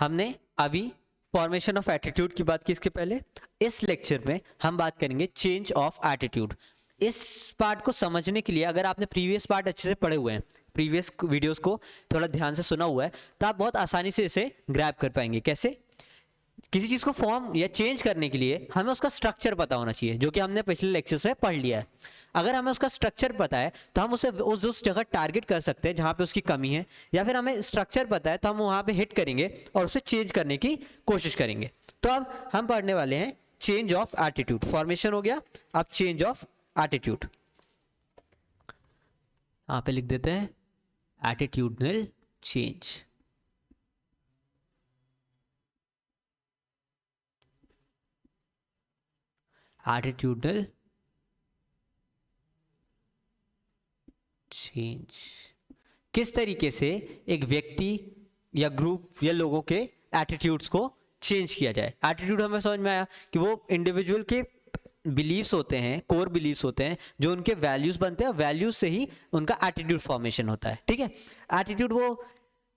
हमने अभी formation of attitude की बात की इसके पहले। इस लेक्चर में हम बात करेंगे चेंज ऑफ एटीट्यूड। इस पार्ट को समझने के लिए अगर आपने प्रीवियस पार्ट अच्छे से पढ़े हुए हैं, प्रीवियस वीडियोस को थोड़ा ध्यान से सुना हुआ है, तो आप बहुत आसानी से इसे ग्रैब कर पाएंगे। कैसे? किसी चीज़ को फॉर्म या चेंज करने के लिए हमें उसका स्ट्रक्चर पता होना चाहिए, जो कि हमने पिछले लेक्चर्स में पढ़ लिया है। अगर हमें उसका स्ट्रक्चर पता है तो हम उसे उस जगह टारगेट कर सकते हैं जहाँ पे उसकी कमी है, या फिर हमें स्ट्रक्चर पता है तो हम वहाँ पे हिट करेंगे और उसे चेंज करने की कोशिश करेंगे। तो अब हम पढ़ने वाले हैं चेंज ऑफ एटीट्यूड। फॉर्मेशन हो गया, अब चेंज ऑफ एटीट्यूड यहाँ पे लिख देते हैं, एटीट्यूडनल चेंज। एटीट्यूडनल चेंज किस तरीके से एक व्यक्ति या ग्रुप या लोगों के एटीट्यूड्स को चेंज किया जाए। एटीट्यूड हमें समझ में आया कि वो इंडिविजुअल के बिलीव्स होते हैं, कोर बिलीव्स होते हैं, जो उनके वैल्यूज बनते हैं, वैल्यूज से ही उनका एटीट्यूड फॉर्मेशन होता है। ठीक है, एटीट्यूड वो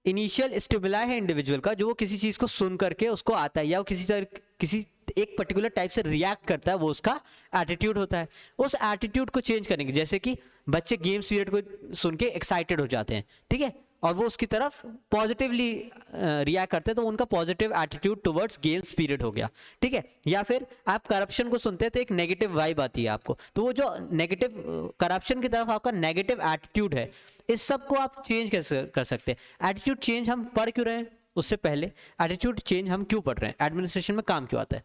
इनिशियल स्टिमुलाई है इंडिविजुअल का, जो वो किसी चीज़ को सुन करके उसको आता है या वो किसी एक पर्टिकुलर टाइप से रिएक्ट करता है, वो उसका एटीट्यूड होता है। उस एटीट्यूड को चेंज करेंगे, जैसे कि बच्चे गेम्स पीरियड को सुन के एक्साइटेड हो जाते हैं, ठीक है, और वो उसकी तरफ पॉजिटिवली रिएक्ट करते हैं, तो उनका positive attitude towards games period हो गया। ठीक है, या फिर आप करप्शन को सुनते हैं तो एक नेगेटिव वाइब आती है आपको, तो वो जो नेगेटिव करप्शन की तरफ आपका नेगेटिव एटीट्यूड है, इस सब को आप चेंज कैसे कर सकते हैं। एटीट्यूड चेंज हम पढ़ क्यों रहे हैं, उससे पहले एटीट्यूड चेंज हम क्यों पढ़ रहे हैं, एडमिनिस्ट्रेशन में काम क्यों आता है।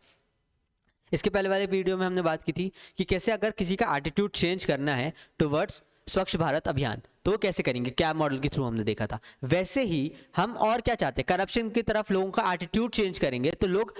इसके पहले वाले वीडियो में हमने बात की थी कि कैसे अगर किसी का एटीट्यूड चेंज करना है टुवर्ड्स स्वच्छ भारत अभियान, तो वो कैसे करेंगे, क्या मॉडल के थ्रू हमने देखा था। वैसे ही हम और क्या चाहते हैं, करप्शन की तरफ लोगों का एटीट्यूड चेंज करेंगे तो लोग,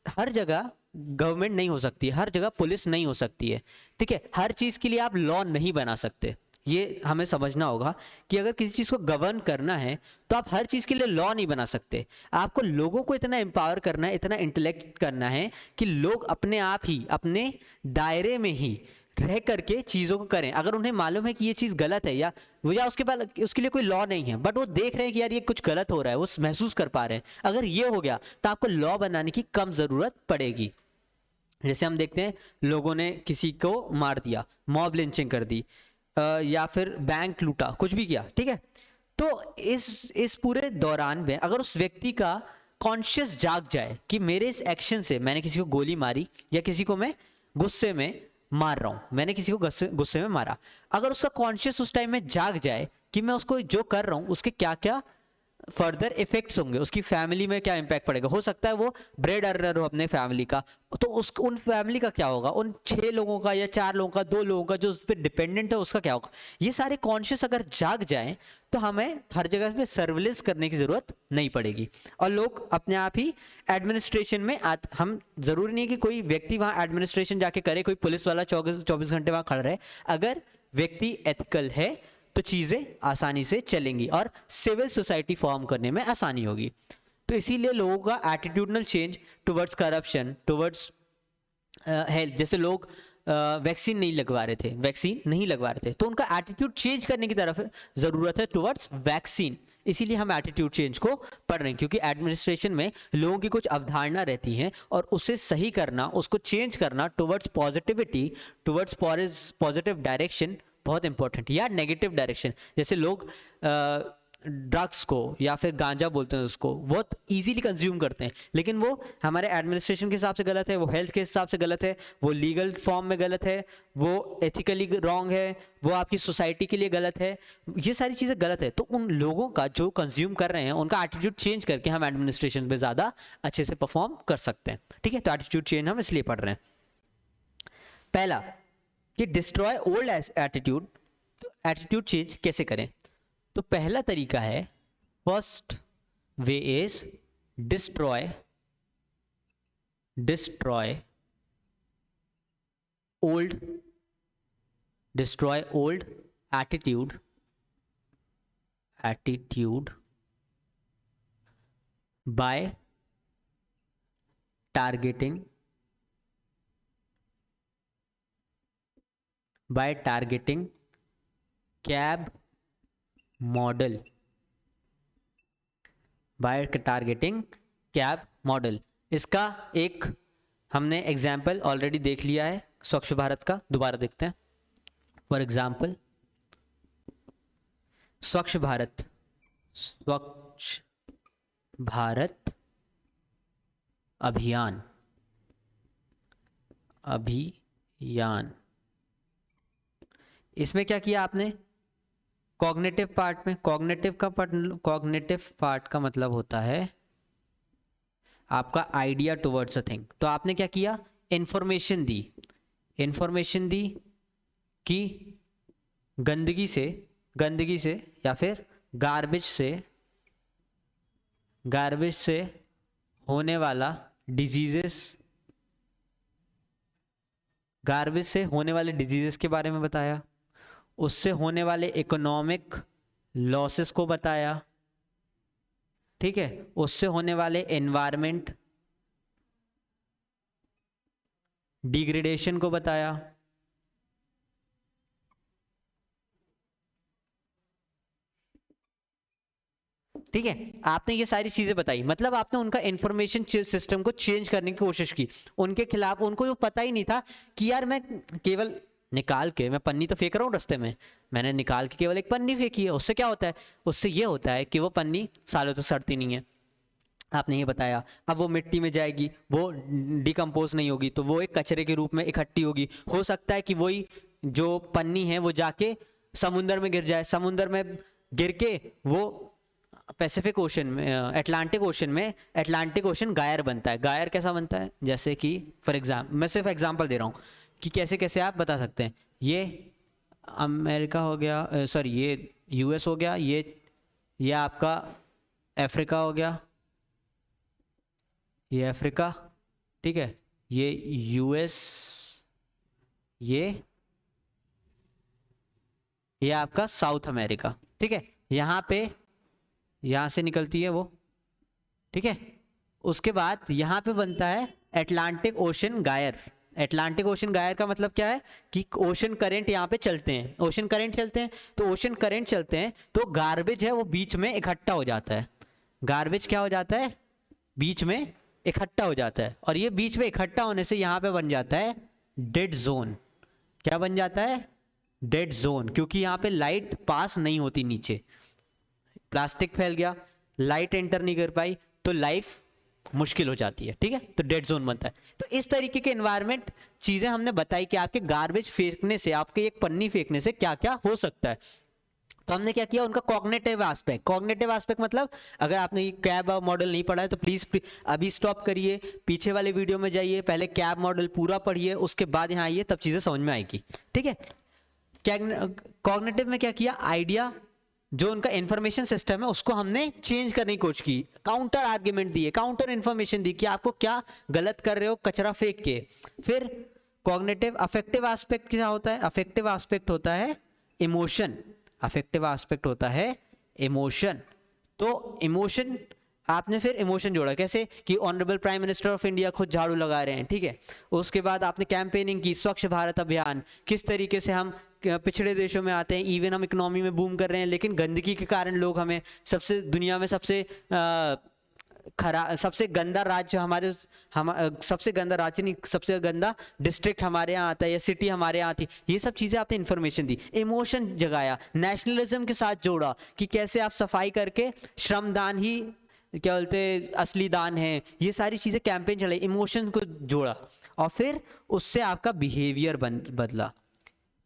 हर जगह गवर्नमेंट नहीं हो सकती है, हर जगह पुलिस नहीं हो सकती है, ठीक है, हर चीज़ के लिए आप लॉ नहीं बना सकते। ये हमें समझना होगा कि अगर किसी चीज़ को गवर्न करना है तो आप हर चीज़ के लिए लॉ नहीं बना सकते। आपको लोगों को इतना एम्पावर करना है, इतना इंटेलेक्ट करना है कि लोग अपने आप ही अपने दायरे में ही रह करके चीज़ों को करें। अगर उन्हें मालूम है कि ये चीज़ गलत है या उसके बाद उसके लिए कोई लॉ नहीं है, बट वो देख रहे हैं कि यार ये कुछ गलत हो रहा है, वो महसूस कर पा रहे हैं, अगर ये हो गया तो आपको लॉ बनाने की कम ज़रूरत पड़ेगी। जैसे हम देखते हैं लोगों ने किसी को मार दिया, मॉब लिंचिंग कर दी, या फिर बैंक लूटा, कुछ भी किया, ठीक है, तो इस पूरे दौरान में अगर उस व्यक्ति का कॉन्शियस जाग जाए कि मेरे इस एक्शन से मैंने किसी को गोली मारी या किसी को मैं गुस्से में मार रहा हूँ, मैंने किसी को गुस्से में मारा, अगर उसका कॉन्शियस उस टाइम में जाग जाए कि मैं उसको जो कर रहा हूँ उसके क्या क्या फर्दर इफेक्ट्स होंगे, उसकी फैमिली में क्या इंपैक्ट पड़ेगा, हो सकता है वो ब्रेड अर्नर हो अपने फैमिली का, तो उन फैमिली का क्या होगा, उन 6 लोगों का या 4 लोगों का, 2 लोगों का जो उस पर डिपेंडेंट है उसका क्या होगा। ये सारे कॉन्शियस अगर जाग जाएं तो हमें हर जगह पे सर्विलेंस करने की ज़रूरत नहीं पड़ेगी और लोग अपने आप ही एडमिनिस्ट्रेशन में हम ज़रूरी नहीं है कि कोई व्यक्ति वहाँ एडमिनिस्ट्रेशन जाके करे, कोई पुलिस वाला 24 घंटे वहाँ खड़ा रहे। अगर व्यक्ति एथिकल है तो चीज़ें आसानी से चलेंगी और सिविल सोसाइटी फॉर्म करने में आसानी होगी। तो इसीलिए लोगों का attitudinal change towards corruption, towards health, जैसे लोग वैक्सीन नहीं लगवा रहे थे तो उनका एटीट्यूड चेंज करने की तरफ ज़रूरत है टुवर्ड्स वैक्सीन। इसीलिए हम एटीट्यूड चेंज को पढ़ रहे हैं, क्योंकि एडमिनिस्ट्रेशन में लोगों की कुछ अवधारणा रहती हैं और उसे सही करना, उसको चेंज करना towards positivity, towards positive direction बहुत इंपॉर्टेंट, या नेगेटिव डायरेक्शन। जैसे लोग ड्रग्स को या फिर गांजा बोलते हैं उसको बहुत इजीली कंज्यूम करते हैं, लेकिन वो हमारे एडमिनिस्ट्रेशन के हिसाब से गलत है, वो हेल्थ के हिसाब से गलत है, वो लीगल फॉर्म में गलत है, वो एथिकली रॉन्ग है, वो आपकी सोसाइटी के लिए गलत है, ये सारी चीज़ें गलत है। तो उन लोगों का जो कंज्यूम कर रहे हैं उनका एटीट्यूड चेंज करके हम एडमिनिस्ट्रेशन पे ज़्यादा अच्छे से परफॉर्म कर सकते हैं। ठीक है, तो एटीट्यूड चेंज हम इसलिए पढ़ रहे हैं। पहला कि डिस्ट्रॉय ओल्ड एटीट्यूड, तो एटीट्यूड चेंज कैसे करें। तो पहला तरीका है, first way is destroy old attitude by targeting cab model, by targeting cab model. इसका एक हमने एग्जाम्पल ऑलरेडी देख लिया है स्वच्छ भारत का, दोबारा देखते हैं। फॉर एग्जाम्पल स्वच्छ भारत, स्वच्छ भारत अभियान, अभियान। इसमें क्या किया आपने, कॉग्निटिव पार्ट में, कॉग्निटिव पार्ट का मतलब होता है आपका आइडिया टुवर्ड्स अ थिंग। तो आपने क्या किया, इंफॉर्मेशन दी, इंफॉर्मेशन दी कि गंदगी से या फिर गार्बेज से होने वाला डिजीजेस, गार्बेज से होने वाले डिजीजेस के बारे में बताया, उससे होने वाले इकोनॉमिक लॉसेस को बताया, ठीक है, उससे होने वाले एनवायरमेंट डिग्रेडेशन को बताया, ठीक है। आपने ये सारी चीजें बताई, मतलब आपने उनका इंफॉर्मेशन सिस्टम को चेंज करने की कोशिश की। उनके खिलाफ, उनको जो पता ही नहीं था कि यार मैं केवल निकाल के, मैं पन्नी तो फेंक रहा हूँ रास्ते में, मैंने निकाल के केवल एक पन्नी फेंकी है, उससे क्या होता है, उससे ये होता है कि वो पन्नी सालों तक सड़ती नहीं है। आपने ये बताया। अब वो मिट्टी में जाएगी, वो डिकम्पोज नहीं होगी, तो वो एक कचरे के रूप में इकट्ठी होगी। हो सकता है कि वही जो पन्नी है वो जाके समुंदर में गिर जाए, समुंदर में गिर के वो पैसिफिक ओशन में, अटलांटिक ओशन गायर बनता है। गायर कैसा बनता है, जैसे कि फॉर एग्जाम्पल, मैं सिर्फ एग्जाम्पल दे रहा हूँ कि कैसे कैसे आप बता सकते हैं। ये अमेरिका हो गया, सॉरी ये यूएस हो गया, ये आपका अफ्रीका हो गया, ये अफ्रीका, ठीक है, ये यूएस, ये आपका साउथ अमेरिका, ठीक है। यहाँ पे, यहाँ से निकलती है वो, ठीक है। उसके बाद यहाँ पे बनता है अटलांटिक ओशन गायर। अटलांटिक ओशन गायर का मतलब क्या है कि ओशन करंट यहाँ पे चलते हैं, ओशन करंट चलते हैं, तो ओशन करंट चलते हैं तो गार्बेज है वो बीच में इकट्ठा हो जाता है। गार्बेज क्या हो जाता है, बीच में इकट्ठा हो जाता है, और ये बीच में इकट्ठा होने से यहाँ पे बन जाता है डेड जोन। क्या बन जाता है, डेड जोन, क्योंकि यहाँ पे लाइट पास नहीं होती नीचे, प्लास्टिक फैल गया, लाइट एंटर नहीं कर पाई, तो लाइफ मुश्किल हो जाती है, ठीक है, तो डेड जोन बनता है। तो इस तरीके के एनवायरनमेंट चीजें हमने बताई कि आपके गार्बेज फेंकने से, आपके एक पन्नी फेंकने से क्या क्या हो सकता है। तो हमने क्या किया, उनका कॉग्निटिव एस्पेक्ट, कॉग्निटिव एस्पेक्ट मतलब अगर आपने ये कैब मॉडल नहीं पढ़ा है तो प्लीज अभी स्टॉप करिए, पीछे वाले वीडियो में जाइए, पहले कैब मॉडल पूरा पढ़िए, उसके बाद यहाँ आइए, तब चीजें समझ में आएगी, ठीक है। कॉग्निटिव में क्या किया, आइडिया, जो उनका इंफॉर्मेशन सिस्टम है उसको हमने चेंज करने की कोशिश की, काउंटर आर्ग्यूमेंट दिए, काउंटर इंफॉर्मेशन दी कि आपको क्या गलत कर रहे हो कचरा फेंक के। फिर कॉग्निटिव अफेक्टिव एस्पेक्ट क्या होता है, अफेक्टिव एस्पेक्ट होता है इमोशन, अफेक्टिव एस्पेक्ट होता है इमोशन। तो इमोशन, आपने फिर इमोशन जोड़ा कैसे कि honourable prime minister of India खुद झाड़ू लगा रहे हैं, ठीक है। उसके बाद आपने कैंपेनिंग की, स्वच्छ भारत अभियान, किस तरीके से हम पिछड़े देशों में आते हैं, इवन हम इकोनॉमी में बूम कर रहे हैं, लेकिन गंदगी के कारण लोग हमें सबसे, दुनिया में सबसे सबसे गंदा राज्य हमारे, सबसे गंदा राज्य नहीं, सबसे गंदा डिस्ट्रिक्ट हमारे यहाँ आता है या सिटी हमारे यहाँ आती, ये सब चीज़ें आपने इन्फॉर्मेशन दी, इमोशन जगाया, नेशनलिज्म के साथ जोड़ा कि कैसे आप सफाई करके श्रमदान ही क्या बोलते असली दान है, ये सारी चीज़ें कैंपेन चलाई, इमोशन को जोड़ा, और फिर उससे आपका बिहेवियर बदला।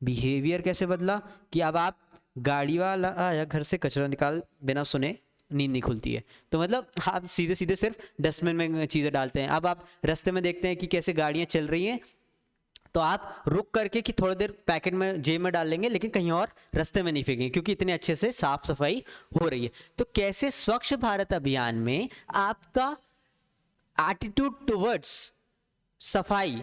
बिहेवियर कैसे बदला कि अब आप, गाड़ी वाला आया घर से कचरा निकाल, बिना सुने नींद नहीं खुलती है, तो मतलब आप सीधे सीधे सिर्फ डस्टबिन में चीज़ें डालते हैं। अब आप रास्ते में देखते हैं कि कैसे गाड़ियाँ चल रही हैं, तो आप रुक करके कि थोड़ी देर पैकेट में जेब में डाल लेंगे, लेकिन कहीं और रास्ते में नहीं फेंकेंगे, क्योंकि इतने अच्छे से साफ सफाई हो रही है। तो कैसे स्वच्छ भारत अभियान में आपका एटीट्यूड टुवर्ड्स सफाई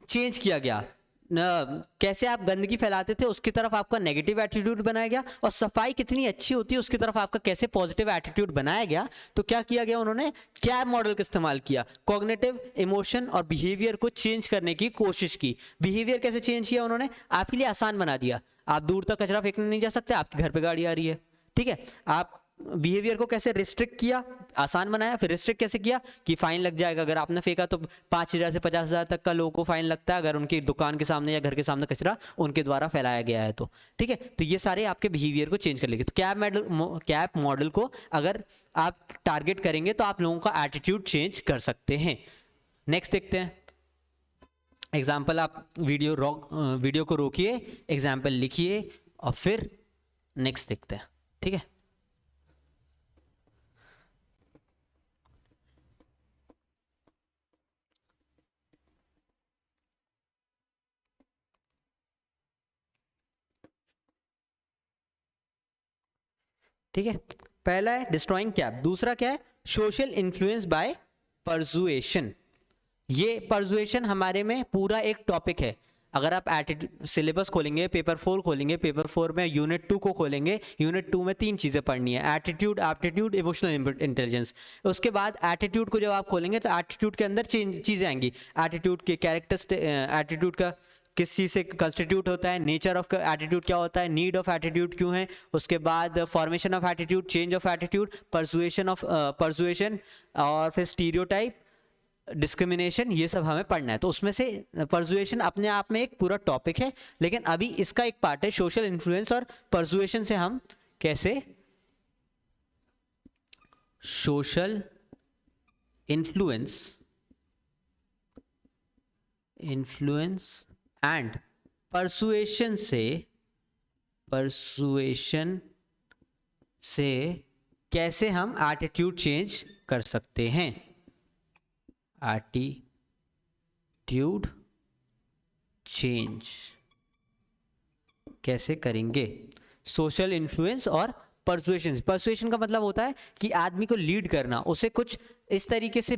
चेंज किया गया, कैसे आप गंदगी फैलाते थे उसकी तरफ आपका नेगेटिव एटीट्यूड बनाया गया, और सफाई कितनी अच्छी होती है उसकी तरफ आपका कैसे पॉजिटिव एटीट्यूड बनाया गया। तो क्या किया गया, उन्होंने कैब मॉडल का इस्तेमाल किया, कॉग्निटिव, इमोशन और बिहेवियर को चेंज करने की कोशिश की। बिहेवियर कैसे चेंज किया उन्होंने, आपके लिए आसान बना दिया, आप दूर तक कचरा फेंकने नहीं जा सकते, आपके घर पे गाड़ी आ रही है, ठीक है, आप बिहेवियर को कैसे रिस्ट्रिक्ट किया, आसान बनाया, फिर रिस्ट्रिक्ट कैसे किया कि फाइन लग जाएगा, अगर आपने फेंका तो 5,000 से 50,000 तक का लोगों को फाइन लगता है अगर उनकी दुकान के सामने या घर के सामने कचरा उनके द्वारा फैलाया गया है तो, ठीक है। तो ये सारे आपके बिहेवियर को चेंज कर लेंगे। तो कैप मॉडल को अगर आप टारगेट करेंगे तो आप लोगों का एटीट्यूड चेंज कर सकते हैं। नेक्स्ट देखते हैं एग्जाम्पल। आप वीडियो को रोकिए, एग्जाम्पल लिखिए और फिर नेक्स्ट देखते हैं, ठीक है। ठीक है, पहला है डिस्ट्रॉइंग कैप, दूसरा क्या है सोशल इन्फ्लुएंस बाय परसुएशन। ये परसुएशन हमारे में पूरा एक टॉपिक है। अगर आप सिलेबस खोलेंगे, पेपर 4 खोलेंगे, पेपर 4 में यूनिट 2 को खोलेंगे, यूनिट 2 में 3 चीज़ें पढ़नी है, एटीट्यूड, एप्टीट्यूड, इमोशनल इंटेलिजेंस। उसके बाद एटीट्यूड को जब आप खोलेंगे तो एटीट्यूड के अंदर चीज़ें आएंगी, एटीट्यूड के कैरेक्टरिस्टिक, एटीट्यूड का किस चीज़ से कंस्टिट्यूट होता है, नेचर ऑफ एटीट्यूड क्या होता है, नीड ऑफ एटीट्यूड क्यों है, उसके बाद formation of attitude, change of attitude, persuasion और फिर स्टीरियोटाइप, डिस्क्रिमिनेशन, ये सब हमें पढ़ना है। तो उसमें से परसुएशन अपने आप में एक पूरा टॉपिक है, लेकिन अभी इसका एक पार्ट है सोशल इन्फ्लुएंस और परसुएशन से हम कैसे सोशल इन्फ्लुएंस एंड परसुएशन से कैसे हम एटीट्यूड चेंज कर सकते हैं, एटीट्यूड चेंज कैसे करेंगे। सोशल इन्फ्लुएंस और परसुएशन का मतलब होता है कि आदमी को लीड करना, उसे कुछ इस तरीके से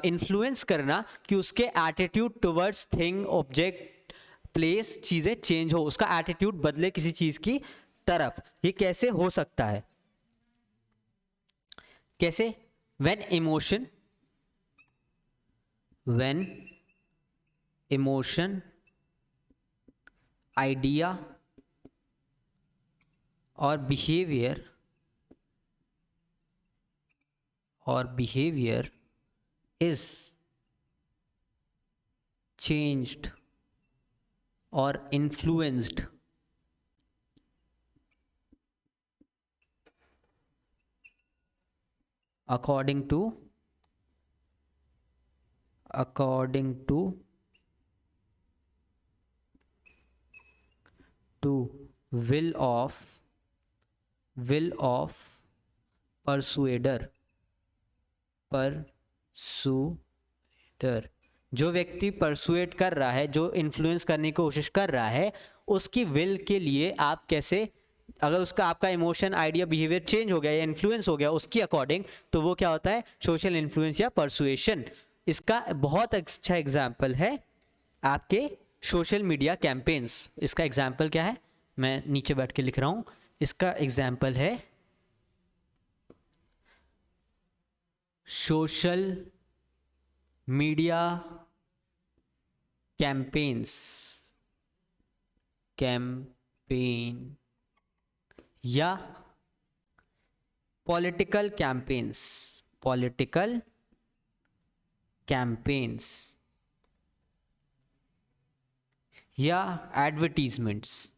इन्फ्लुएंस करना कि उसके attitude towards thing, object, place, चीज़ें चेंज हो, उसका एटीट्यूड बदले किसी चीज़ की तरफ। ये कैसे हो सकता है, कैसे? when emotion, idea और behavior is changed or influenced according to will of persuader। जो व्यक्ति परसुएट कर रहा है, जो इन्फ्लुएंस करने की कोशिश कर रहा है, उसकी विल के लिए आप कैसे, अगर उसका आपका इमोशन, आइडिया, बिहेवियर चेंज हो गया या इन्फ्लुएंस हो गया उसकी अकॉर्डिंग, तो वो क्या होता है सोशल इन्फ्लुएंस या परसुएशन। इसका बहुत अच्छा एग्जाम्पल है आपके सोशल मीडिया कैंपेन्स। इसका एग्जाम्पल क्या है, मैं नीचे बैठ के लिख रहा हूँ। इसका एग्जाम्पल है सोशल मीडिया कैंपेन या पॉलिटिकल कैंपेन्स या एडवर्टीजमेंट्स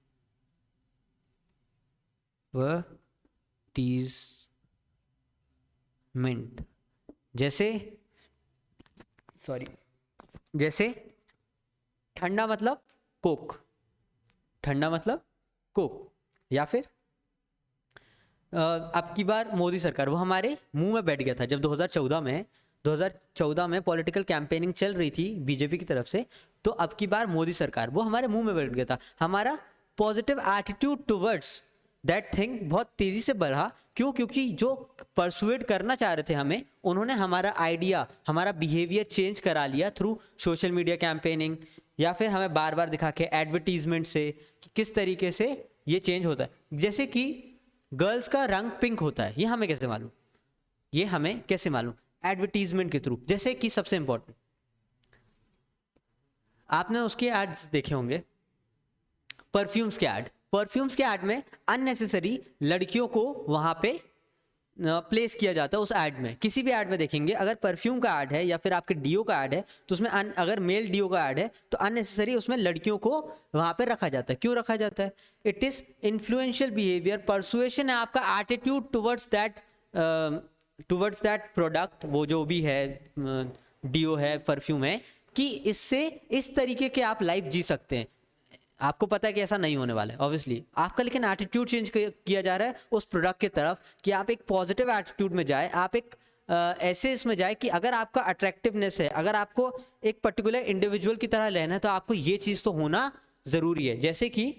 जैसे ठंडा मतलब कोक, या फिर अब की बार मोदी सरकार, वो हमारे मुंह में बैठ गया था जब 2014 में पॉलिटिकल कैंपेनिंग चल रही थी बीजेपी की तरफ से, तो अब की बार मोदी सरकार, वो हमारे मुंह में बैठ गया था। हमारा positive attitude towards that thing बहुत तेजी से बढ़ा। क्यों? क्योंकि जो परसुएट करना चाह रहे थे हमें, उन्होंने हमारा आइडिया, हमारा बिहेवियर चेंज करा लिया थ्रू सोशल मीडिया कैंपेनिंग, या फिर हमें बार बार दिखा के एडवर्टीजमेंट से कि किस तरीके से ये चेंज होता है। जैसे कि गर्ल्स का रंग पिंक होता है, ये हमें कैसे मालूम? एडवर्टीजमेंट के थ्रू। जैसे कि सबसे इंपॉर्टेंट, आपने उसके एड्स देखे होंगे, परफ्यूम्स के ऐड में अननेसेसरी लड़कियों को वहां पे प्लेस किया जाता है उस ऐड में। किसी भी ऐड में देखेंगे, अगर परफ्यूम का ऐड है या फिर आपके डीओ का ऐड है, तो उसमें अगर मेल डीओ का ऐड है तो अननेसेसरी उसमें लड़कियों को वहां पे रखा जाता है। क्यों रखा जाता है? It is influential behaviour, persuasion है आपका एटीट्यूड टुवर्ड्स दैट प्रोडक्ट, वो जो भी है डीओ है, परफ्यूम है, कि इससे इस तरीके के आप लाइफ जी सकते हैं। आपको पता है कि ऐसा नहीं होने वाला है ऑब्वियसली आपका, लेकिन एटीट्यूड चेंज किया जा रहा है उस प्रोडक्ट की तरफ कि आप एक पॉजिटिव एटीट्यूड में जाए, आप एक ऐसे इसमें जाए कि अगर आपका अट्रैक्टिवनेस है, अगर आपको एक पर्टिकुलर इंडिविजुअल की तरह रहना है, तो आपको ये चीज़ तो होना ज़रूरी है। जैसे कि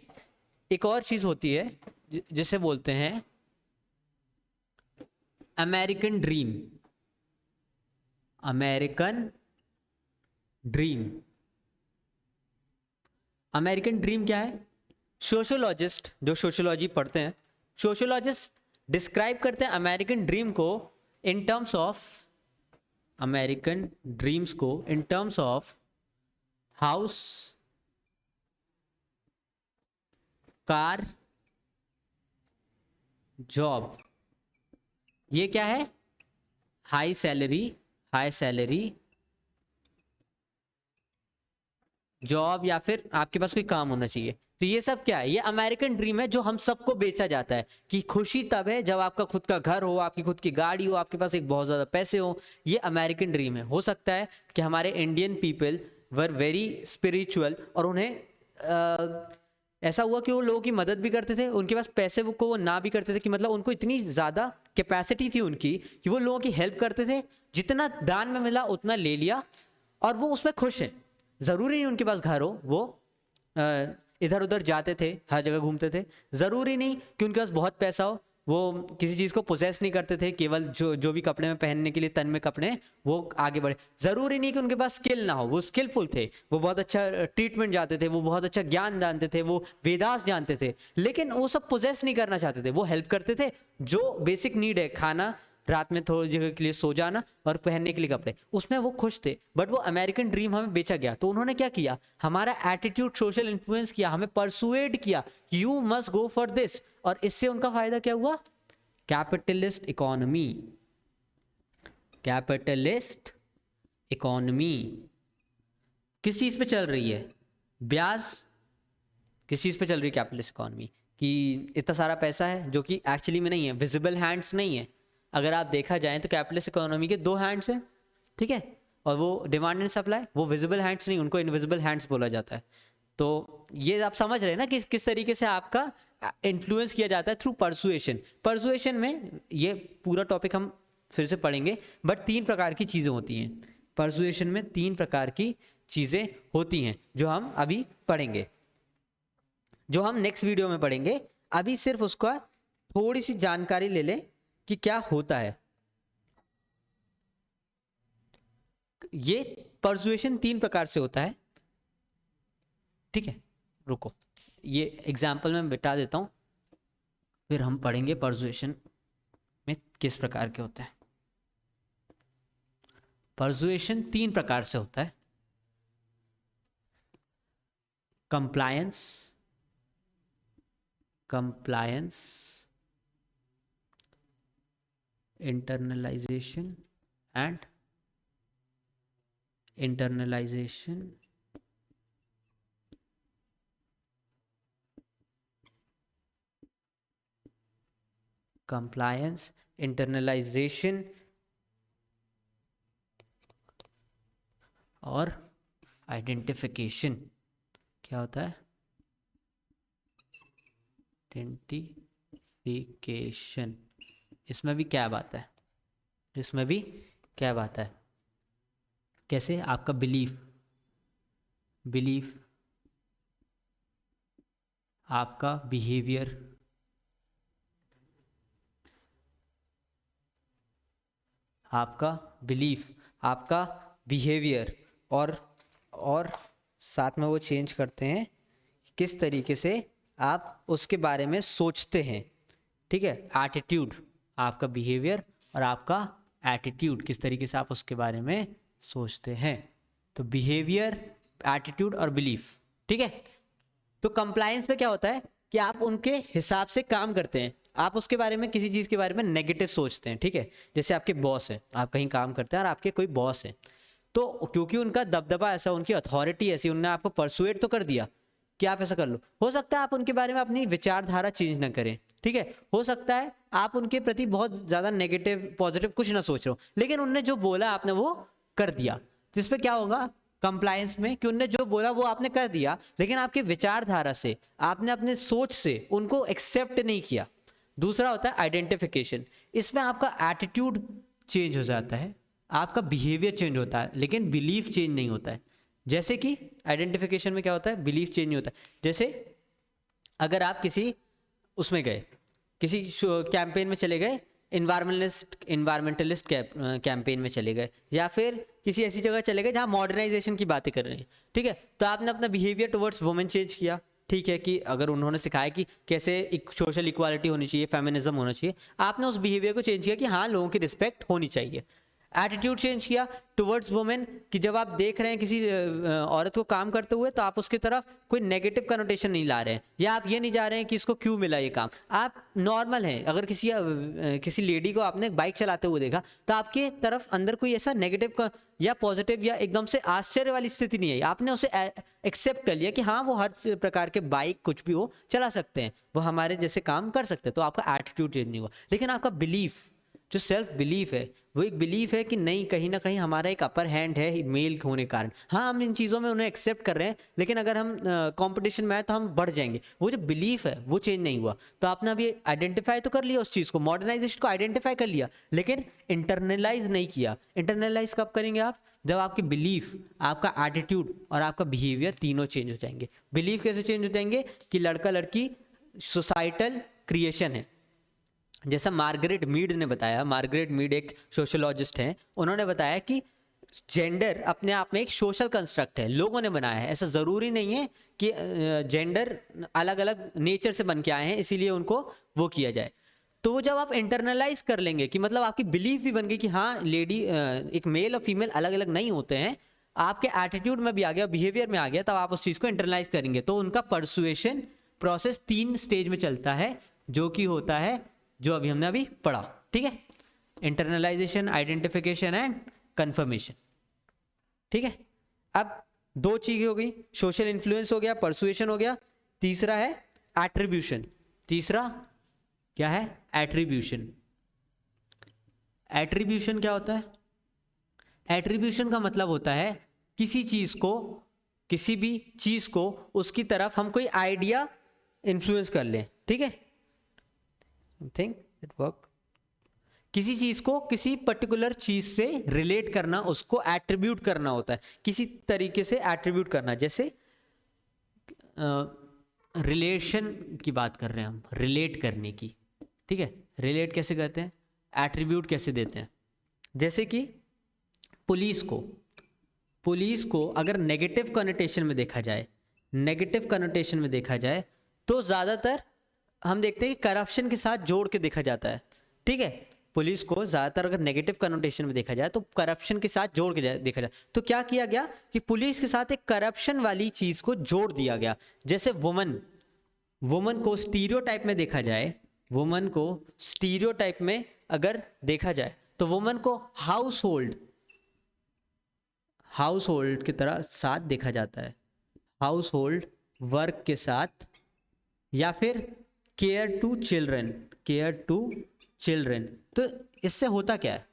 एक और चीज़ होती है जिसे बोलते हैं American dream. American dream, American dream क्या है? सोशियोलॉजिस्ट जो सोशियोलॉजी पढ़ते हैं, सोशियोलॉजिस्ट डिस्क्राइब करते हैं अमेरिकन ड्रीम को in terms of, American dreams को in terms of house, car, job. ये क्या है? हाई सैलरी जॉब, या फिर आपके पास कोई काम होना चाहिए। तो ये सब क्या है? ये अमेरिकन ड्रीम है जो हम सबको बेचा जाता है कि खुशी तब है जब आपका खुद का घर हो, आपकी खुद की गाड़ी हो, आपके पास एक बहुत ज़्यादा पैसे हो। ये अमेरिकन ड्रीम है। हो सकता है कि हमारे Indian people were very spiritual और उन्हें ऐसा हुआ कि वो लोगों की मदद भी करते थे, उनके पास पैसे को वो ना भी करते थे, कि मतलब उनको इतनी ज़्यादा कैपेसिटी थी उनकी कि वो लोगों की हेल्प करते थे, जितना दान में मिला उतना ले लिया और वो उसमें खुश हैं। ज़रूरी नहीं उनके पास घर हो, वो इधर उधर जाते थे, हर जगह घूमते थे। ज़रूरी नहीं कि उनके पास बहुत पैसा हो, वो किसी चीज़ को पोजेस नहीं करते थे, केवल जो भी कपड़े में पहनने के लिए तन में कपड़े वो आगे बढ़े। ज़रूरी नहीं कि उनके पास स्किल ना हो, वो स्किलफुल थे, वो बहुत अच्छा ट्रीटमेंट जानते थे, वो बहुत अच्छा ज्ञान जानते थे, वो वेदास जानते थे, लेकिन वो सब पोजेस नहीं करना चाहते थे। वो हेल्प करते थे, जो बेसिक नीड है, खाना, रात में थोड़ी जगह के लिए सो जाना और पहनने के लिए कपड़े, उसमें वो खुश थे। बट वो अमेरिकन ड्रीम हमें बेचा गया। तो उन्होंने क्या किया? हमारा एटीट्यूड सोशल इन्फ्लुएंस किया, हमें परसुएड किया, you must go for this. और इससे उनका फायदा क्या हुआ? Capitalist economy. कैपिटलिस्ट इकोनॉमी किस चीज पे चल रही है? ब्याज। किस चीज पे चल रही है कैपिटलिस्ट इकोनॉमी? कि इतना सारा पैसा है जो कि एक्चुअली में नहीं है, विजिबल हैंड्स नहीं है। अगर आप देखा जाए तो कैपिटलिस्ट इकोनॉमी के दो हैंड्स हैं, ठीक है, और वो डिमांड एंड सप्लाई, वो विजिबल हैंड्स नहीं, उनको इनविजिबल हैंड्स बोला जाता है। तो ये आप समझ रहे हैं ना कि किस तरीके से आपका इन्फ्लुएंस किया जाता है थ्रू परसुएशन। परसुएशन में ये पूरा टॉपिक हम फिर से पढ़ेंगे, बट 3 प्रकार की चीज़ें होती हैं परसुएशन में। 3 प्रकार की चीज़ें होती हैं जो हम अभी पढ़ेंगे, जो हम नेक्स्ट वीडियो में पढ़ेंगे। अभी सिर्फ उसका थोड़ी सी जानकारी ले लें कि क्या होता है। ये परसुएशन 3 प्रकार से होता है, ठीक है। रुको, ये एग्जाम्पल में बिता देता हूँ, फिर हम पढ़ेंगे परसुएशन में किस प्रकार के होते हैं। परसुएशन 3 प्रकार से होता है। Compliance, internalization and internalization, compliance, internalization और आइडेंटिफिकेशन। क्या होता है? आइडेंटिफिकेशन। इसमें भी क्या बात है? इसमें भी क्या बात है? कैसे? आपका बिलीफ, आपका बिहेवियर, आपका बिहेवियर और साथ में वो चेंज करते हैं किस तरीके से आप उसके बारे में सोचते हैं, ठीक है। एटीट्यूड, आपका बिहेवियर और आपका एटीट्यूड, किस तरीके से आप उसके बारे में सोचते हैं। तो बिहेवियर, एटीट्यूड और बिलीफ, ठीक है। तो कंप्लायंस में क्या होता है कि आप उनके हिसाब से काम करते हैं। आप उसके बारे में, किसी चीज़ के बारे में नेगेटिव सोचते हैं, ठीक है। जैसे आपके बॉस हैं, आप कहीं काम करते हैं और आपके कोई बॉस है, तो क्योंकि उनका दबदबा ऐसा, उनकी अथॉरिटी ऐसी, उन्होंने आपको परसुएट तो कर दिया कि आप ऐसा कर लो। हो सकता है आप उनके बारे में अपनी विचारधारा चेंज ना करें, ठीक है। हो सकता है आप उनके प्रति बहुत ज़्यादा नेगेटिव पॉजिटिव कुछ ना सोच रहे हो, लेकिन उनने जो बोला आपने वो कर दिया। जिस पे क्या होगा कंप्लायंस में, कि उनने जो बोला वो आपने कर दिया, लेकिन आपकी विचारधारा से, आपने अपने सोच से उनको एक्सेप्ट नहीं किया। दूसरा होता है आइडेंटिफिकेशन। इसमें आपका एटीट्यूड चेंज हो जाता है, आपका बिहेवियर चेंज होता है, लेकिन बिलीफ चेंज नहीं होता है। जैसे कि आइडेंटिफिकेशन में क्या होता है, बिलीफ चेंज नहीं होता है। जैसे अगर आप किसी उसमें गए, किसी कैंपेन में चले गए, इन्वायरमेंटलिस्ट कैंपेन में चले गए, या फिर किसी ऐसी जगह चले गए जहाँ मॉडर्नाइजेशन की बातें कर रहे हैं, ठीक है। तो आपने अपना बिहेवियर टुवर्ड्स वुमेन चेंज किया, ठीक है, कि अगर उन्होंने सिखाया कि कैसे एक सोशल इक्वालिटी होनी चाहिए, फेमिनिज्म होना चाहिए, आपने उस बिहेवियर को चेंज किया कि हाँ लोगों की रिस्पेक्ट होनी चाहिए। एटीट्यूड चेंज किया टुवर्ड्स वुमेन, कि जब आप देख रहे हैं किसी औरत को काम करते हुए, तो आप उसकी तरफ कोई नेगेटिव कनोटेशन नहीं ला रहे हैं, या आप ये नहीं जा रहे हैं कि इसको क्यों मिला ये काम, आप नॉर्मल हैं। अगर किसी लेडी को आपने बाइक चलाते हुए देखा, तो आपके तरफ अंदर कोई ऐसा नेगेटिव या पॉजिटिव या एकदम से आश्चर्य वाली स्थिति नहीं आई, आपने उसे एक्सेप्ट कर लिया कि हाँ वो हर प्रकार के बाइक कुछ भी हो चला सकते हैं, वो हमारे जैसे काम कर सकते हैं। तो आपका एटीट्यूड चेंज नहीं हुआ, लेकिन आपका बिलीफ, जो सेल्फ बिलीफ है, वो एक बिलीफ है कि नहीं, कहीं ना कहीं हमारा एक अपर हैंड है मेल होने के कारण। हाँ हम इन चीज़ों में उन्हें एक्सेप्ट कर रहे हैं, लेकिन अगर हम कंपटीशन में आए तो हम बढ़ जाएंगे। वो जो बिलीफ है वो चेंज नहीं हुआ। तो आपने अभी आइडेंटिफाई तो कर लिया उस चीज़ को, मॉडर्नाइजेशन को आइडेंटिफाई कर लिया, लेकिन इंटरनलाइज नहीं किया। इंटरनलाइज कब करेंगे आप, जब आपकी बिलीफ, आपका एटीट्यूड और आपका बिहेवियर तीनों चेंज हो जाएंगे। बिलीफ कैसे चेंज हो जाएंगे, कि लड़का लड़की सोसाइटल क्रिएशन है। जैसा मार्गरेट मीड ने बताया, मार्गरेट मीड एक सोशोलॉजिस्ट हैं, उन्होंने बताया कि जेंडर अपने आप में एक सोशल कंस्ट्रक्ट है, लोगों ने बनाया है। ऐसा ज़रूरी नहीं है कि जेंडर अलग अलग नेचर से बन के आए हैं इसीलिए उनको वो किया जाए। तो वो जब आप इंटरनलाइज कर लेंगे, कि मतलब आपकी बिलीफ भी बन गई कि हाँ लेडी, एक मेल और फीमेल अलग अलग नहीं होते हैं, आपके एटीट्यूड में भी आ गया, बिहेवियर में आ गया, तब आप उस चीज़ को इंटरनलाइज करेंगे। तो उनका परसुएशन प्रोसेस 3 स्टेज में चलता है, जो कि होता है जो अभी हमने अभी पढ़ा, ठीक है। इंटरनलाइजेशन, आइडेंटिफिकेशन एंड कंफर्मेशन, ठीक है। अब 2 चीजें हो गई, सोशल इन्फ्लुएंस हो गया, परसुएशन हो गया, तीसरा है एट्रीब्यूशन। तीसरा क्या है, एट्रीब्यूशन। एट्रीब्यूशन क्या होता है, एट्रीब्यूशन का मतलब होता है किसी चीज को, किसी भी चीज को उसकी तरफ हम कोई आइडिया इन्फ्लुएंस कर लें, ठीक है। थिंक इट वर्क, किसी चीज को किसी पर्टिकुलर चीज से रिलेट करना, उसको एट्रीब्यूट करना होता है, किसी तरीके से एट्रीब्यूट करना। जैसे रिलेशन की बात कर रहे हैं हम, रिलेट करने की, ठीक है। रिलेट कैसे करते हैं, एट्रीब्यूट कैसे देते हैं। जैसे कि पुलिस को अगर नेगेटिव कनोटेशन में देखा जाए, नेगेटिव कनोटेशन में देखा जाए, तो ज़्यादातर हम देखते हैं कि करप्शन के साथ जोड़ के देखा जाता है, ठीक है। पुलिस को ज़्यादातर अगर नेगेटिव कनोटेशन में देखा जाए तो करप्शन के साथ जोड़ के देखा जाए। तो क्या किया गया कि पुलिस के साथ एक करप्शन वाली चीज़ को जोड़ दिया गया। जैसे वुमन को स्टीरियोटाइप में देखा जाए, वुमन को स्टीरियोटाइप में अगर देखा जाए, तो वुमन को हाउस होल्ड की तरह साथ देखा जाता है, हाउस होल्ड वर्क के साथ, या फिर केयर टू चिल्ड्रन। तो इससे होता क्या है,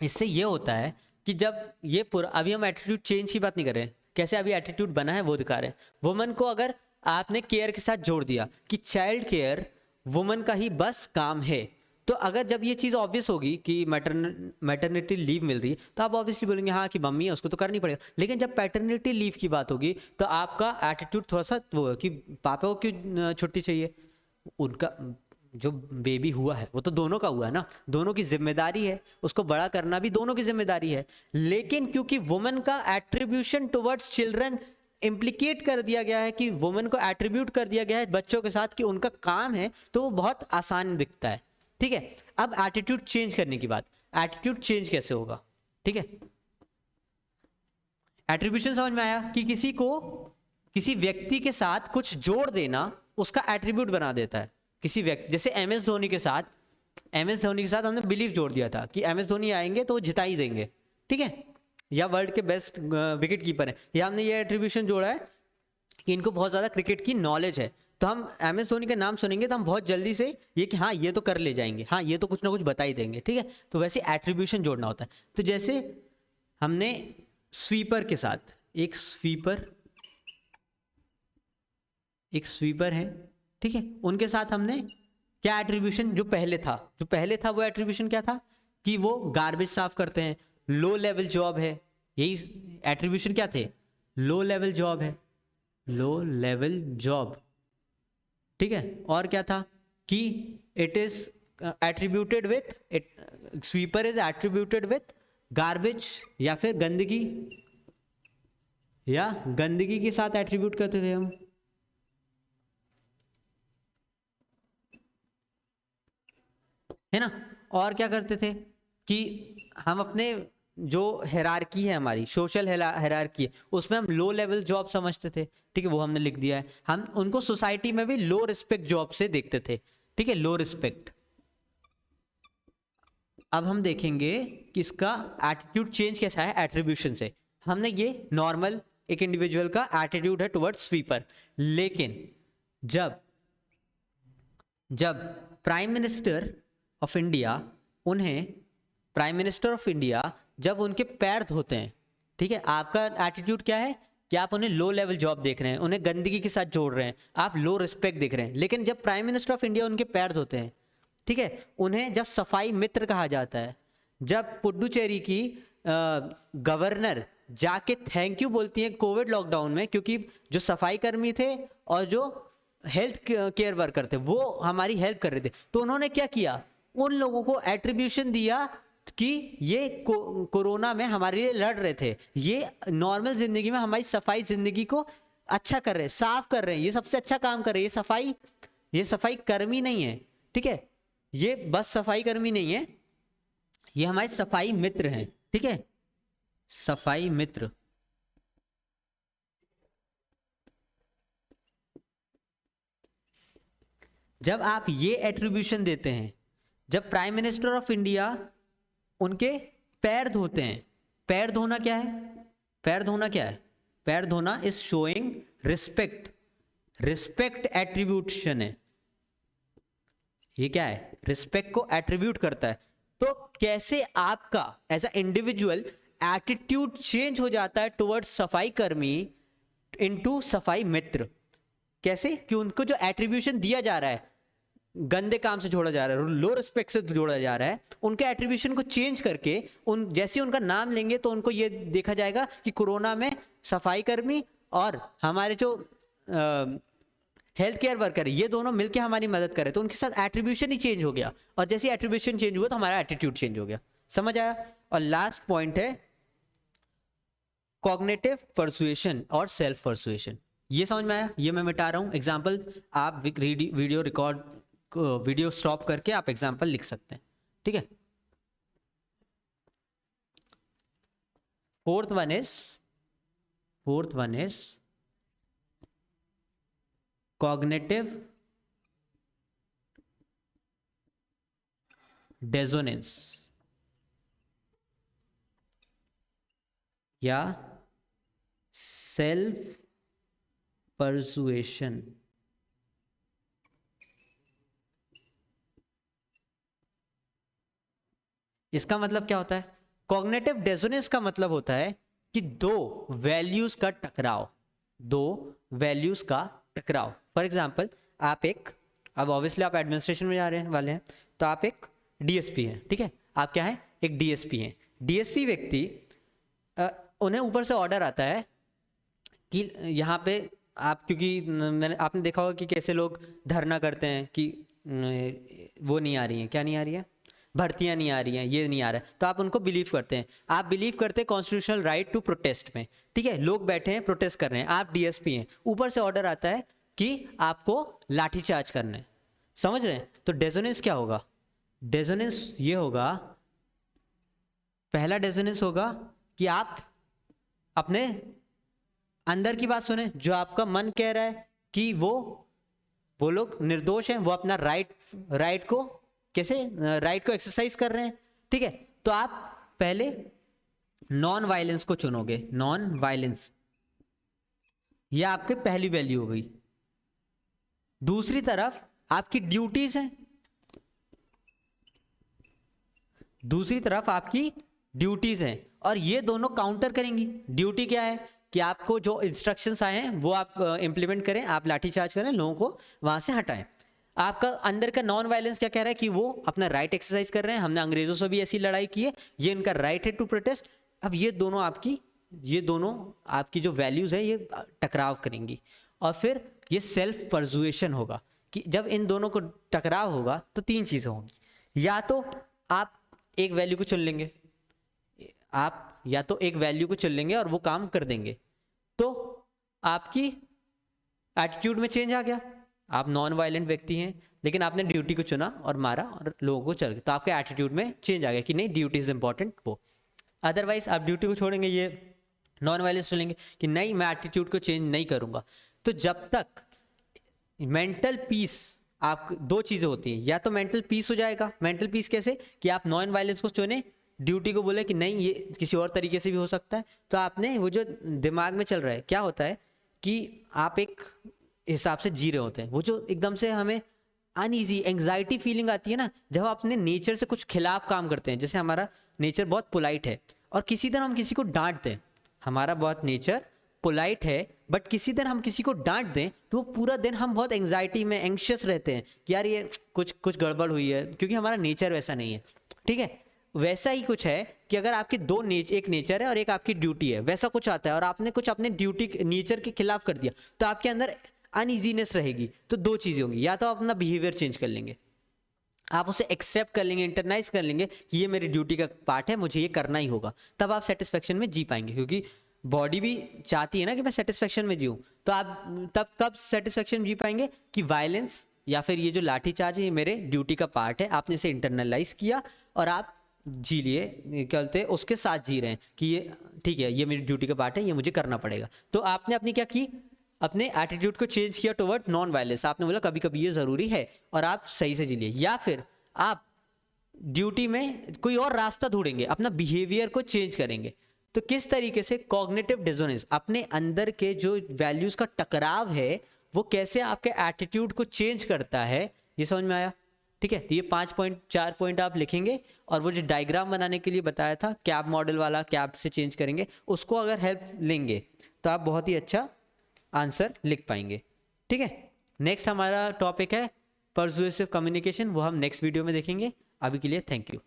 इससे ये होता है कि जब ये पूरा, अभी हम एटीट्यूड चेंज की बात नहीं कर रहे हैं, कैसे अभी एटीट्यूड बना है वो दिखा रहे हैं। वुमन को अगर आपने केयर के साथ जोड़ दिया कि चाइल्ड केयर वुमन का ही बस काम है, तो अगर जब ये चीज़ ऑब्वियस होगी कि मैटरनिटी लीव मिल रही है, तो आप ऑब्वियसली बोलेंगे हाँ कि मम्मी है उसको तो करनी पड़ेगा। लेकिन जब पैटर्निटी लीव की बात होगी तो आपका एटीट्यूड थोड़ा सा वो है कि पापा को क्यों छुट्टी चाहिए, उनका जो बेबी हुआ है वो तो दोनों का हुआ है ना, दोनों की जिम्मेदारी है, उसको बड़ा करना भी दोनों की जिम्मेदारी है। लेकिन क्योंकि वुमन का एट्रीब्यूशन टुवर्ड्स चिल्ड्रन इम्प्लीकेट कर दिया गया है, कि वुमन को एट्रीब्यूट कर दिया गया है बच्चों के साथ कि उनका काम है, तो वो बहुत आसान दिखता है, ठीक है। अब एटीट्यूड चेंज करने की बात, एटीट्यूड चेंज कैसे होगा, ठीक है। एट्रीब्यूशन समझ में आया कि किसी को किसी व्यक्ति के साथ कुछ जोड़ देना उसका एट्रीब्यूट बना देता है, किसी व्यक्ति, जैसे MS धोनी के साथ हमने बिलीव जोड़ दिया था कि MS धोनी आएंगे तो वो जिता ही देंगे, ठीक है, या वर्ल्ड के बेस्ट विकेट कीपर हैं, या हमने ये एट्रीब्यूशन जोड़ा है कि इनको बहुत ज़्यादा क्रिकेट की नॉलेज है, तो हम MS धोनी का नाम सुनेंगे तो हम बहुत जल्दी से ये कि हाँ ये तो कर ले जाएंगे, हाँ ये तो कुछ ना कुछ बता ही देंगे, ठीक है। तो वैसे एट्रीब्यूशन जोड़ना होता है। तो जैसे हमने स्वीपर के साथ एक स्वीपर है, ठीक है, उनके साथ हमने क्या एट्रीब्यूशन जो पहले था वो एट्रीब्यूशन क्या था कि वो गार्बेज साफ करते हैं, लो लेवल जॉब है, यही एट्रीब्यूशन क्या थे, लो लेवल जॉब है, लो लेवल जॉब, ठीक है। और क्या था कि it is attributed with, sweeper is attributed with garbage या फिर गंदगी के साथ एट्रीब्यूट करते थे हम, है ना। और क्या करते थे कि हम अपने जो हायरार्की है, हमारी सोशल हायरार्की है, उसमें हम लो लेवल जॉब समझते थे, ठीक है, वो हमने लिख दिया है। हम उनको सोसाइटी में भी लो रिस्पेक्ट जॉब से देखते थे, ठीक है, लो रिस्पेक्ट। अब हम देखेंगे कि इसका एटीट्यूड चेंज कैसा है एट्रीब्यूशन से। हमने ये नॉर्मल एक इंडिविजुअल का एटीट्यूड है टुवर्ड्स स्वीपर, लेकिन जब प्राइम मिनिस्टर ऑफ इंडिया जब उनके पैर धोते हैं, ठीक है, आपका एटीट्यूड क्या है कि आप उन्हें लो लेवल जॉब देख रहे हैं, उन्हें गंदगी के साथ जोड़ रहे हैं, आप लो रिस्पेक्ट देख रहे हैं। लेकिन जब प्राइम मिनिस्टर ऑफ इंडिया उनके पैर धोते हैं, ठीक है, उन्हें जब सफाई मित्र कहा जाता है, जब पुडुचेरी की गवर्नर जाके थैंक यू बोलती हैं कोविड लॉकडाउन में, क्योंकि जो सफाई कर्मी थे और जो हेल्थ केयर वर्कर थे वो हमारी हेल्प कर रहे थे, तो उन्होंने क्या किया, उन लोगों को एट्रीब्यूशन दिया कि ये कोरोना में हमारे लिए लड़ रहे थे, ये नॉर्मल जिंदगी में हमारी सफाई जिंदगी को अच्छा कर रहे हैं, साफ कर रहे हैं, ये सबसे अच्छा काम कर रहे हैं, ये सफाई कर्मी नहीं है, ठीक है, ये बस सफाई कर्मी नहीं है, ये हमारे सफाई मित्र हैं, ठीक है, सफाई मित्र। जब आप ये एट्रीब्यूशन देते हैं, जब प्राइम मिनिस्टर ऑफ इंडिया उनके पैर धोते हैं, पैर धोना क्या है, पैर धोना इज शोइंग रिस्पेक्ट एट्रीब्यूशन है, ये क्या है, रिस्पेक्ट को एट्रीब्यूट करता है। तो कैसे आपका as a individual attitude change हो जाता है टुवर्ड्स सफाई कर्मी इनटू सफाई मित्र, कैसे कि उनको जो एट्रीब्यूशन दिया जा रहा है, गंदे काम से जोड़ा जा रहा है, लो रिस्पेक्ट से जोड़ा जा रहा है, उनके एट्रीब्यूशन को चेंज करके जैसे उनका नाम लेंगे तो उनको ये देखा जाएगा कि कोरोना में सफाई कर्मी और हमारे जो हेल्थ केयर वर्कर है, ये दोनों मिलकर हमारी मदद करें, तो उनके साथ एट्रीब्यूशन ही चेंज हो गया, और जैसे एट्रीब्यूशन चेंज हुआ तो हमारा एटीट्यूड चेंज हो गया। समझ आया। और लास्ट पॉइंट है कॉग्निटिव परसुएशन और सेल्फ परसुएशन। ये समझ में आया, ये मैं मिटा रहा हूं एग्जाम्पल, आप वीडियो स्टॉप करके आप एग्जाम्पल लिख सकते हैं, ठीक है। फोर्थ वन इज कॉग्निटिव डेजोनेंस या सेल्फ परसुएशन। इसका मतलब क्या होता है, कॉग्निटिव डेजोनेंस का मतलब होता है कि दो वैल्यूज का टकराव। फॉर एग्जाम्पल अब ऑब्वियसली आप एडमिनिस्ट्रेशन में जा रहे वाले हैं, तो आप एक डीएसपी हैं, ठीक है, आप क्या है, एक डीएसपी हैं। डीएसपी व्यक्ति उन्हें ऊपर से ऑर्डर आता है कि यहाँ पे आप, क्योंकि आपने देखा होगा कि कैसे लोग धरना करते हैं कि वो नहीं आ रही हैं, क्या नहीं आ रही है, भर्तियां नहीं आ रही हैं, ये नहीं आ रहा है, तो आप उनको बिलीव करते हैं, आप बिलीव करते हैं कॉन्स्टिट्यूशनल राइट टू प्रोटेस्ट में, ठीक है, लोग बैठे हैं प्रोटेस्ट कर रहे हैं, आप डीएसपी हैं, ऊपर से ऑर्डर आता है कि आपको लाठीचार्ज करना है। समझ रहे हैं। तो डेजोनेंस क्या होगा, डेजोनेंस ये होगा, पहला डेजोनेंस होगा कि आप अपने अंदर की बात सुने, जो आपका मन कह रहा है कि वो वो लोग निर्दोष हैं, वो अपना राइट को कैसे राइट को एक्सरसाइज कर रहे हैं, ठीक है। तो आप पहले नॉन वायलेंस को चुनोगे, नॉन वायलेंस, ये आपकी पहली वैल्यू हो गई। दूसरी तरफ आपकी ड्यूटीज हैं, दूसरी तरफ आपकी ड्यूटीज हैं, और ये दोनों काउंटर करेंगी। ड्यूटी क्या है कि आपको जो इंस्ट्रक्शंस आए हैं वो आप इंप्लीमेंट करें, आप लाठीचार्ज करें, लोगों को वहां से हटाएं। आपका अंदर का नॉन वायलेंस क्या कह रहा है कि वो अपना राइट एक्सरसाइज कर रहे हैं, हमने अंग्रेजों से भी ऐसी लड़ाई की है, ये इनका राइट है टू प्रोटेस्ट। अब ये दोनों आपकी जो वैल्यूज है ये टकराव करेंगी, और फिर ये सेल्फ परजुएशन होगा कि जब इन दोनों को टकराव होगा तो तीन चीजें होंगी। या तो आप एक वैल्यू को चुन लेंगे, आप या तो एक वैल्यू को चुन लेंगे और वो काम कर देंगे, तो आपकी एटीट्यूड में चेंज आ गया। आप नॉन वायलेंट व्यक्ति हैं लेकिन आपने ड्यूटी को चुना और मारा और लोगों को चल गया, तो आपके एटीट्यूड में चेंज आ गया कि नहीं ड्यूटी इज इंपॉर्टेंट वो। अदरवाइज आप ड्यूटी को छोड़ेंगे, ये नॉन वायलेंस चलेंगे कि नहीं मैं एटीट्यूड को चेंज नहीं करूंगा। तो जब तक मेंटल पीस, आप दो चीजें होती हैं, या तो मेंटल पीस हो जाएगा। मेंटल पीस कैसे कि आप नॉन वायलेंस को चुने, ड्यूटी को बोले कि नहीं ये किसी और तरीके से भी हो सकता है, तो आपने वो जो दिमाग में चल रहा है, क्या होता है कि आप एक हिसाब से जी रहे होते हैं, वो जो एकदम से हमें अनईजी एंग्जाइटी फीलिंग आती है ना, जब आप अपने नेचर से कुछ खिलाफ काम करते हैं। जैसे हमारा नेचर बहुत पोलाइट है और किसी दिन हम किसी को डांट दें, हमारा बहुत नेचर पोलाइट है बट किसी दिन हम किसी को डांट दें तो वो पूरा दिन हम बहुत एंग्जाइटी में एंग्शियस रहते हैं कि यार ये कुछ गड़बड़ हुई है, क्योंकि हमारा नेचर वैसा नहीं है, ठीक है। वैसा ही कुछ है कि अगर आपके एक नेचर है और एक आपकी ड्यूटी है, वैसा कुछ आता है और आपने कुछ अपने ड्यूटी नेचर के खिलाफ कर दिया तो आपके अंदर अनईजीनेस रहेगी। तो दो चीज़ें होंगी, या तो आप अपना बिहेवियर चेंज कर लेंगे, आप उसे एक्सेप्ट कर लेंगे, इंटरनाइज कर लेंगे कि ये मेरी ड्यूटी का पार्ट है, मुझे ये करना ही होगा, तब आप सेटिस्फेक्शन में जी पाएंगे। क्योंकि बॉडी भी चाहती है ना कि मैं सेटिस्फेक्शन में जीऊँ, तो आप तब कब सेटिस्फेक्शन जी पाएंगे कि वायलेंस या फिर ये जो लाठी चार्ज है ये मेरे ड्यूटी का पार्ट है, आपने इसे इंटरनलाइज किया और आप जी लिए, क्या बोलते हैं उसके साथ जी रहे हैं कि ये ठीक है, ये मेरी ड्यूटी का पार्ट है, ये मुझे करना पड़ेगा। तो आपने अपनी क्या की, अपने एटीट्यूड को चेंज किया टुवर्ड नॉन वायलेंस। आपने बोला कभी कभी ये जरूरी है और आप सही से जी लिए, या फिर आप ड्यूटी में कोई और रास्ता ढूंढेंगे, अपना बिहेवियर को चेंज करेंगे। तो किस तरीके से कॉग्निटिव डिसोनेंस, अपने अंदर के जो वैल्यूज का टकराव है वो कैसे आपके एटीट्यूड को चेंज करता है, ये समझ में आया, ठीक है। तो ये 4 पॉइंट आप लिखेंगे और वो जो डायग्राम बनाने के लिए बताया था कैब मॉडल वाला, कैब से चेंज करेंगे, उसको अगर हेल्प लेंगे तो आप बहुत ही अच्छा आंसर लिख पाएंगे, ठीक है। नेक्स्ट हमारा टॉपिक है परसुएसिव कम्युनिकेशन, वो हम नेक्स्ट वीडियो में देखेंगे। अभी के लिए थैंक यू।